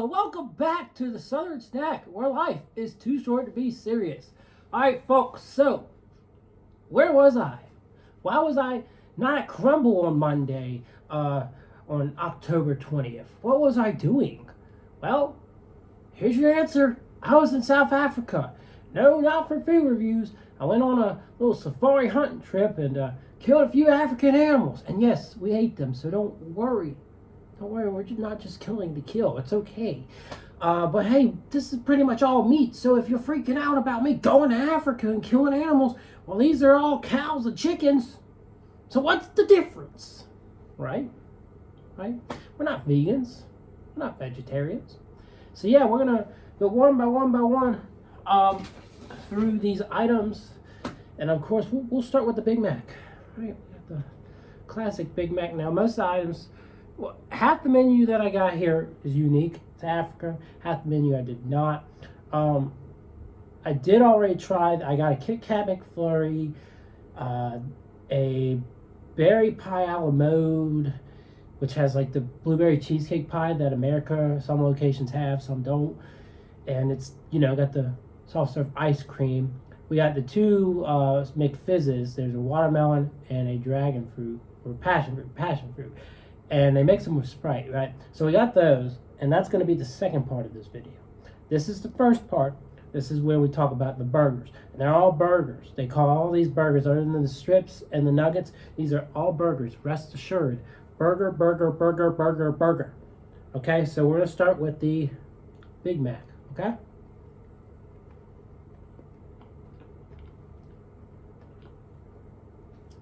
welcome back to the Southern Snack, where life is too short to be serious. Alright, folks, so, where was I? Why was I not at Crumble on Monday, on October 20th? What was I doing? Well, here's your answer. I was in South Africa. No, not for food reviews. I went on a little safari hunting trip and killed a few African animals. And yes, we ate them, so don't worry. Don't worry, we're not just killing to kill. It's okay. But hey, this is pretty much all meat. So if you're freaking out about me going to Africa and killing animals, well, these are all cows and chickens. So what's the difference? Right? Right? We're not vegans. We're not vegetarians. So yeah, we're going to go one by one through these items. And of course, we'll start with the Big Mac. Right? The classic Big Mac. Now, most items... Well, half the menu that I got here is unique to Africa. Half the menu I did not. I did already try. I got a Kit Kat McFlurry, a berry pie a la mode, which has like the blueberry cheesecake pie that America, some locations have, some don't. And it's, got the soft serve ice cream. We got the two McFizzes. There's a watermelon and a dragon fruit, or passion fruit. And they mix them with Sprite, right? So we got those, and that's going to be the second part of this video. This is the first part. This is where we talk about the burgers. And they're all burgers. They call all these burgers, other than the strips and the nuggets, these are all burgers. Rest assured. Burger, burger, burger, burger, burger. Okay, so we're going to start with the Big Mac, okay?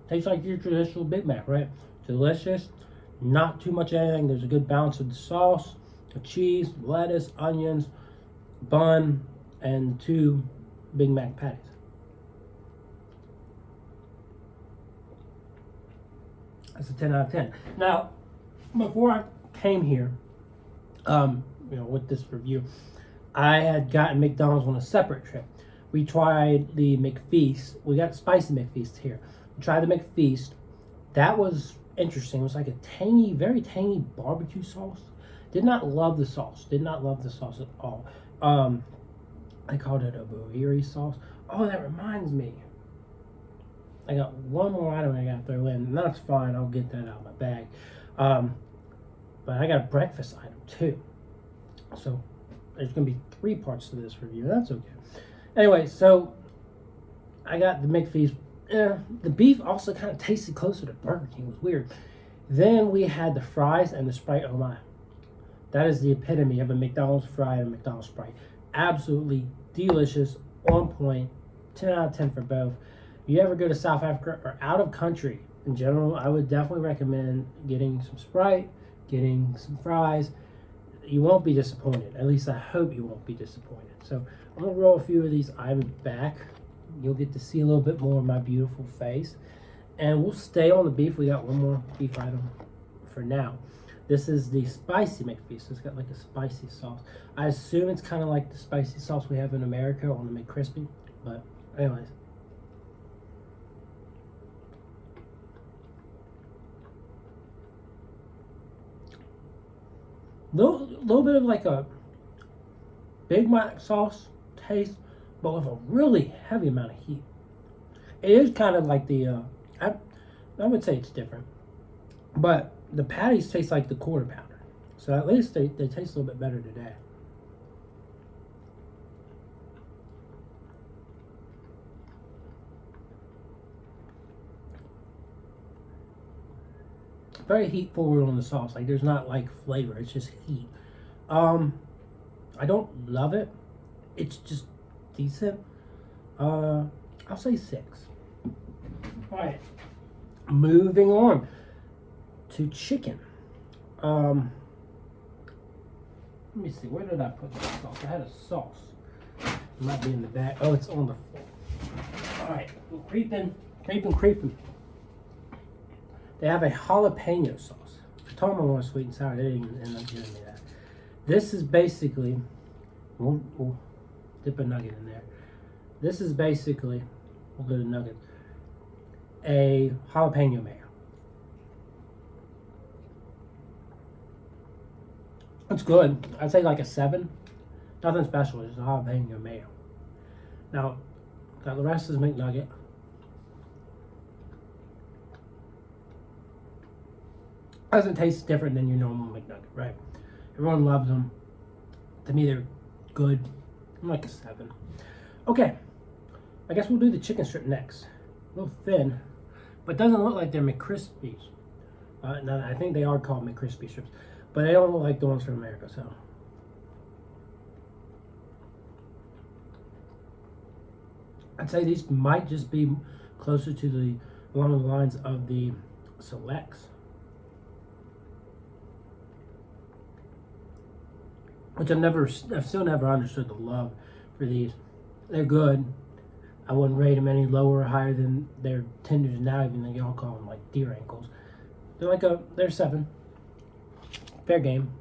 Tastes like your traditional Big Mac, right? Delicious. Not too much anything. There's a good balance of the sauce, the cheese, lettuce, onions, bun, and 2 Big Mac patties. That's a 10 out of 10. Now, before I came here, with this review, I had gotten McDonald's on a separate trip. We tried the McFeast. We got spicy McFeast here. We tried the McFeast. That was interesting. It was like a tangy, very tangy barbecue sauce. Did not love the sauce. Did not love the sauce at all. I called it a Boerie sauce. Oh, that reminds me. I got one more item I got to throw in, and that's fine. I'll get that out of my bag. But I got a breakfast item too. So there's going to be 3 parts to this review. That's okay. Anyway, so I got the McFeast. The beef also kind of tasted closer to Burger King. It was weird. Then we had the fries and the Sprite. Oh my. That is the epitome of a McDonald's fry and a McDonald's Sprite. Absolutely delicious, on point, 10 out of 10 for both. If you ever go to South Africa or out of country in general, I would definitely recommend getting some Sprite, getting some fries. You won't be disappointed. At least I hope you won't be disappointed. So I'm going to roll a few of these items back. You'll get to see a little bit more of my beautiful face. And we'll stay on the beef. We got one more beef item for now. This is the spicy McFeast. It's got like a spicy sauce. I assume it's kind of like the spicy sauce we have in America on the McCrispy. But anyways. Little bit of like a Big Mac sauce taste, but with a really heavy amount of heat. It is kind of like the, I would say it's different, but the patties taste like the quarter pounder. So at least they taste a little bit better today. Very heat forward on the sauce. Like there's not like flavor, it's just heat. I don't love it. It's just decent. I'll say 6. All right, moving on to chicken. Let me see, where did I put the sauce? I had a sauce. It might be in the back. Oh, it's on the floor. All right, creeping. They have a jalapeno sauce. I told them I want sweet and sour. They didn't end up giving me that. This is basically, we'll dip a nugget in there. This is basically, we'll go to nuggets, a jalapeno mayo. It's good. I'd say like a 7. Nothing special. It's just jalapeno mayo. Now, got the rest is McNugget. Doesn't taste different than your normal McNugget, right? Everyone loves them. To me, they're good. I'm like a 7. Okay, I guess we'll do the chicken strip next. A little thin, but doesn't look like they're McCrispies. No, I think they are called McCrispy strips, but they don't look like the ones from America, so. I'd say these might just be closer to along the lines of the Selects. Which I've still never understood the love for these. They're good. I wouldn't rate them any lower or higher than their tenders now, even though y'all call them like deer ankles. They're 7. Fair game.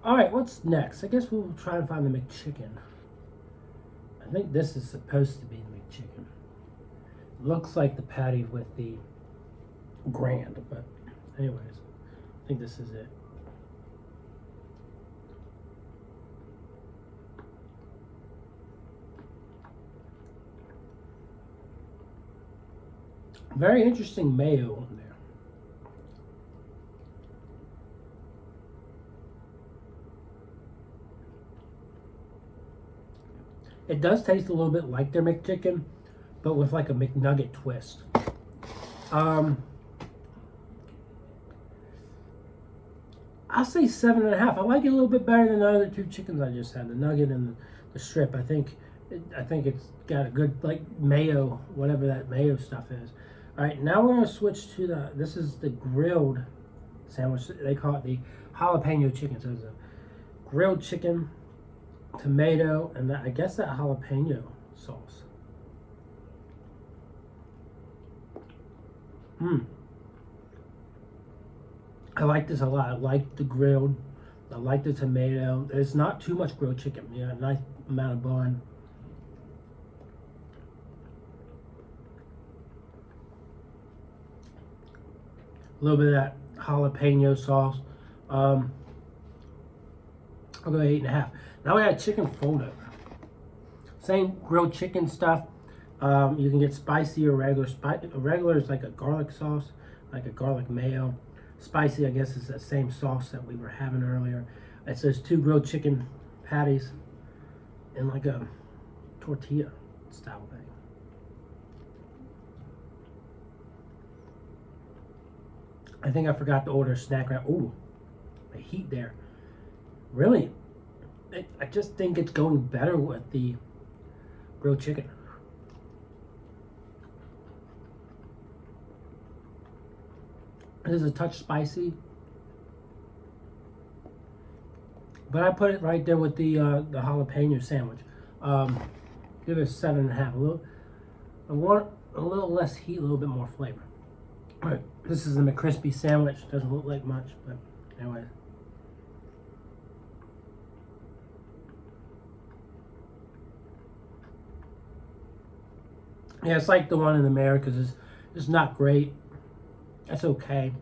Alright, what's next? I guess we'll try and find the McChicken. I think this is supposed to be the McChicken. Looks like the patty with the Grand, but anyways, I think this is it. Very interesting mayo on there. It does taste a little bit like their McChicken, but with like a McNugget twist. I'll say 7.5. I like it a little bit better than the other 2 chickens I just had, the nugget and the strip. I think it's got a good like mayo, whatever that mayo stuff is. All right, now we're gonna switch to this is the grilled sandwich. They call it the jalapeno chicken. So it's a grilled chicken, tomato, and I guess that jalapeno sauce. I like this a lot. I like the grilled. I like the tomato. It's not too much grilled chicken. Yeah, nice amount of bun. A little bit of that jalapeno sauce. I'll go 8.5. Now we got chicken Foldover. Same grilled chicken stuff. You can get spicy or regular. Regular is like a garlic sauce, like a garlic mayo. Spicy, I guess, is the same sauce that we were having earlier. It says 2 grilled chicken patties in like a tortilla style thing. I think I forgot to order a snack wrap. Ooh, the heat there. Really, I just think it's going better with the grilled chicken. It is a touch spicy, but I put it right there with the jalapeno sandwich. Give it a 7.5. I want a little less heat, a little bit more flavor. All right, this is the McCrispy sandwich. Doesn't look like much, but anyway. Yeah, it's like the one in America's. It's not great. That's okay.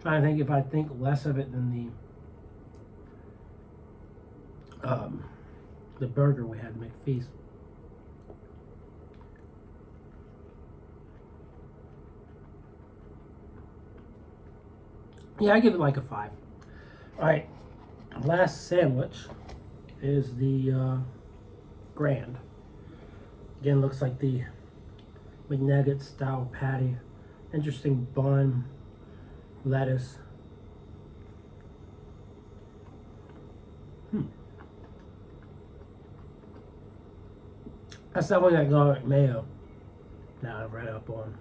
Trying to think if I think less of it than the burger we had, McFeast. Yeah, I give it like a 5. All right, last sandwich is the Grand. Again, looks like the McNugget style patty. Interesting bun, lettuce. That's definitely that garlic mayo. Now I've read up on.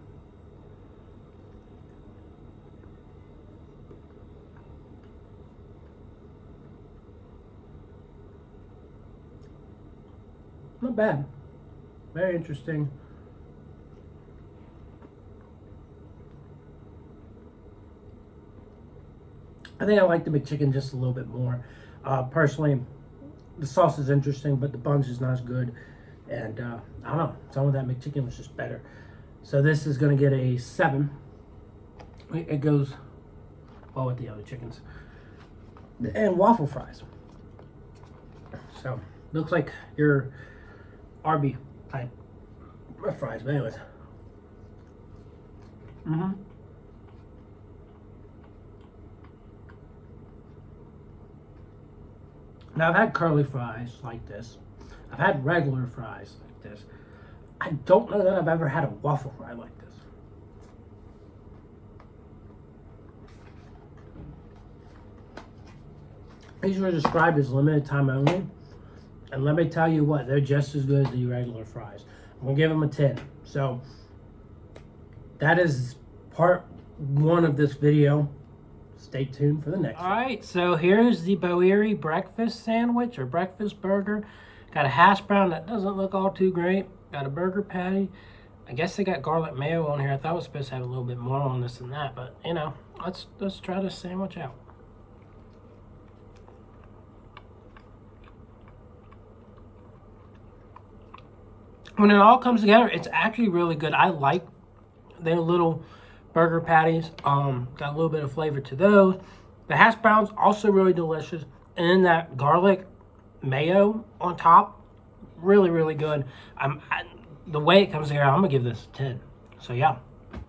Not bad. Very interesting. I think I like the McChicken just a little bit more. Personally, the sauce is interesting, but the bun's just not as good. And I don't know, some of that McChicken was just better. So this is going to get a 7. It goes well with the other chickens. and waffle fries. So looks like your Arby type fries, but anyways. Now I've had curly fries like this. I've had regular fries like this. I don't know that I've ever had a waffle fry like this. These were described as limited time only. And let me tell you what, they're just as good as the regular fries. I'm gonna give them a 10. So that is part 1 of this video. Stay tuned for the next one. All right, so here's the Boerie breakfast sandwich or breakfast burger. Got a hash brown that doesn't look all too great. Got a burger patty. I guess they got garlic mayo on here. I thought it was supposed to have a little bit more on this than that, but you know, let's try this sandwich out. When it all comes together, it's actually really good. I like their little burger patties. Got a little bit of flavor to those. The hash browns also really delicious, and then that garlic mayo on top, really, really good. The way it comes together, I'm gonna give this a 10. So yeah,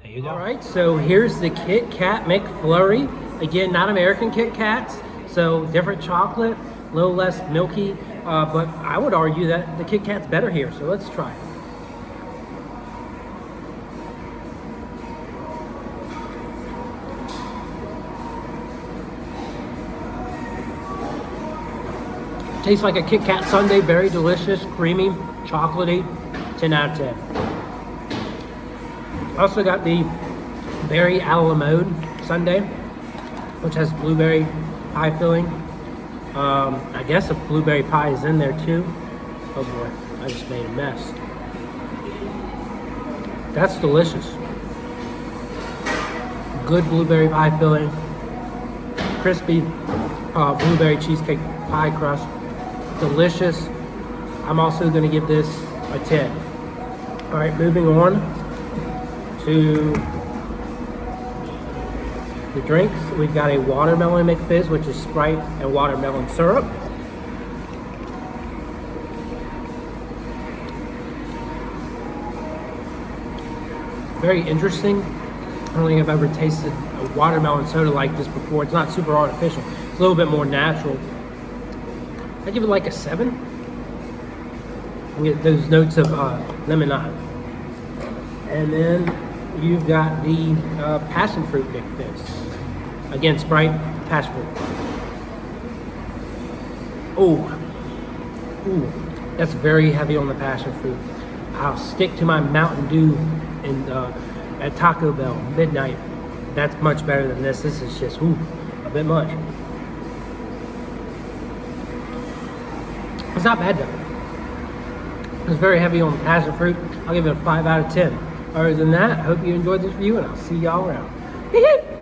there you go. All right, so here's the Kit Kat McFlurry. Again, not American Kit Kats, so different chocolate, a little less milky, but I would argue that the Kit Kat's better here, so let's try it. Tastes like a Kit Kat sundae, very delicious, creamy, chocolatey, 10 out of 10. Also got the berry a la mode sundae, which has blueberry pie filling. I guess a blueberry pie is in there too. Oh boy, I just made a mess. That's delicious. Good blueberry pie filling. Crispy blueberry cheesecake pie crust. Delicious. I'm also going to give this a 10. All right, moving on to the drinks. We've got a watermelon McFizz, which is Sprite and watermelon syrup. Very interesting. I don't think I've ever tasted a watermelon soda like this before. It's not super artificial. It's a little bit more natural. I give it like a 7. You get those notes of lemonade. And then you've got the Passionfruit McFizz. Again, Sprite, Passionfruit. Oh, ooh, that's very heavy on the Passionfruit. I'll stick to my Mountain Dew at Taco Bell midnight. That's much better than this. This is just a bit much. It's not bad though. It's very heavy on the passion fruit. I'll give it a 5 out of 10. Other than that, I hope you enjoyed this review, and I'll see y'all around.